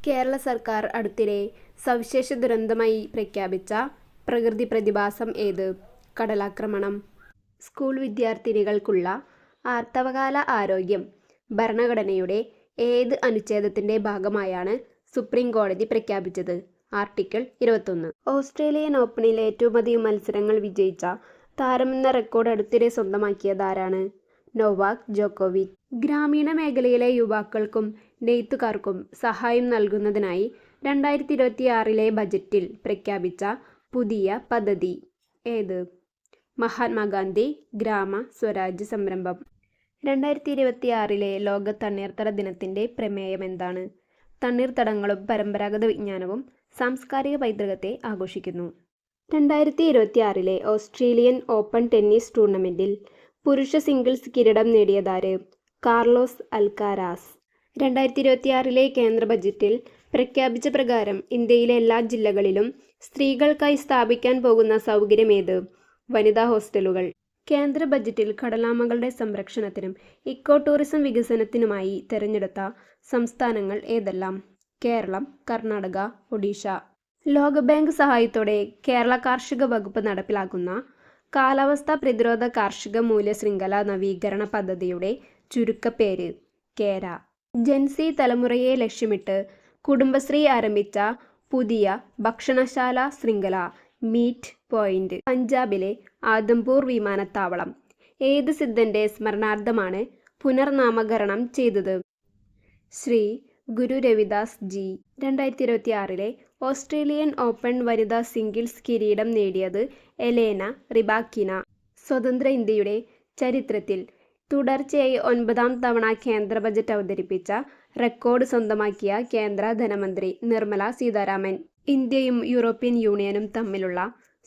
കേരള സർക്കാർ അടുത്തിടെ സവിശേഷ ദുരന്തമായി പ്രഖ്യാപിച്ച പ്രകൃതി പ്രതിഭാസം ഏത്? കടലാക്രമണം. സ്കൂൾ വിദ്യാർത്ഥിനികൾക്കുള്ള ആർത്തവകാല ആരോഗ്യം ഭരണഘടനയുടെ ഏത് അനുച്ഛേദത്തിന്റെ ഭാഗമായാണ് സുപ്രീം കോടതി പ്രഖ്യാപിച്ചത്? ആർട്ടിക്കിൾ 21. ഓസ്ട്രേലിയൻ ഓപ്പണിൽ ഏറ്റവുമധികം മത്സരങ്ങൾ വിജയിച്ച താരമെന്ന റെക്കോർഡ് അടുത്തിടെ സ്വന്തമാക്കിയതാരാണ്? നൊവാക് ജോക്കോവിച്ച്. ഗ്രാമീണ മേഖലയിലെ യുവാക്കൾക്കും നെയ്ത്തുകാർക്കും സഹായം നൽകുന്നതിനായി 2026 ബജറ്റിൽ പ്രഖ്യാപിച്ച പുതിയ പദ്ധതി ഏത്? മഹാത്മാഗാന്ധി ഗ്രാമ സ്വരാജ് സംരംഭം. 2026 ലോക തണ്ണീർത്തട ദിനത്തിന്റെ പ്രമേയം എന്താണ്? തണ്ണീർത്തടങ്ങളും പരമ്പരാഗത വിജ്ഞാനവും സാംസ്കാരിക പൈതൃകത്തെ ആഘോഷിക്കുന്നു. 2026 ഓസ്ട്രേലിയൻ ഓപ്പൺ ടെന്നീസ് ടൂർണമെന്റിൽ പുരുഷ സിംഗിൾസ് കിരീടം നേടിയതാര്? കാർലോസ് അൽക്കാരാസ്. 2026 കേന്ദ്ര ബജറ്റിൽ പ്രഖ്യാപിച്ച പ്രകാരം ഇന്ത്യയിലെ എല്ലാ ജില്ലകളിലും സ്ത്രീകൾക്കായി സ്ഥാപിക്കാൻ പോകുന്ന സൗകര്യമേത്? വനിതാ ഹോസ്റ്റലുകൾ. കേന്ദ്ര ബജറ്റിൽ കടലാമകളുടെ സംരക്ഷണത്തിനും ഇക്കോ ടൂറിസം വികസനത്തിനുമായി തെരഞ്ഞെടുത്ത സംസ്ഥാനങ്ങൾ ഏതെല്ലാം? കേരളം, കർണാടക, ഒഡീഷ. ലോകബാങ്ക് സഹായത്തോടെ കേരള കാർഷിക വകുപ്പ് നടപ്പിലാക്കുന്ന കാലാവസ്ഥാ പ്രതിരോധ കാർഷിക മൂല്യ ശൃംഖല നവീകരണ പദ്ധതിയുടെ ചുരുക്കപ്പേര്? കേര. ജെൻസി തലമുറയെ ലക്ഷ്യമിട്ട് കുടുംബശ്രീ ആരംഭിച്ച പുതിയ ഭക്ഷണശാല ശൃംഖല മീറ്റ് പോയിന്റ്. പഞ്ചാബിലെ ആദംപൂർ വിമാനത്താവളം ഏത് സിദ്ധന്റെ സ്മരണാർത്ഥമാണ് പുനർനാമകരണം ചെയ്തത്? Shri Guru Ravidas G. 2026 Australian open വനിതാ സിംഗിൾസ് കിരീടം നേടിയത് എലേന റിബാക്കിന. സ്വതന്ത്ര ഇന്ത്യയുടെ ചരിത്രത്തിൽ തുടർച്ചയായി 9ാം തവണ കേന്ദ്ര ബജറ്റ് അവതരിപ്പിച്ച റെക്കോർഡ് സ്വന്തമാക്കിയ കേന്ദ്ര ധനമന്ത്രി നിർമ്മല സീതാരാമൻ. ഇന്ത്യയും യൂറോപ്യൻ യൂണിയനും തമ്മിലുള്ള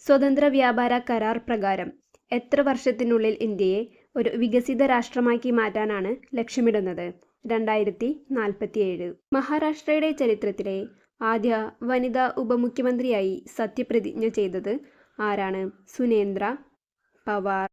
സ്വതന്ത്ര വ്യാപാര കരാർ പ്രകാരം എത്ര വർഷത്തിനുള്ളിൽ ഇന്ത്യയെ ഒരു വികസിത രാഷ്ട്രമാക്കി മാറ്റാനാണ് ലക്ഷ്യമിടുന്നത്? 2047. മഹാരാഷ്ട്രയുടെ ചരിത്രത്തിലെ ആദ്യ വനിതാ ഉപമുഖ്യമന്ത്രിയായി സത്യപ്രതിജ്ഞ ചെയ്തത് ആരാണ്? സുനേന്ദ്ര പവാർ.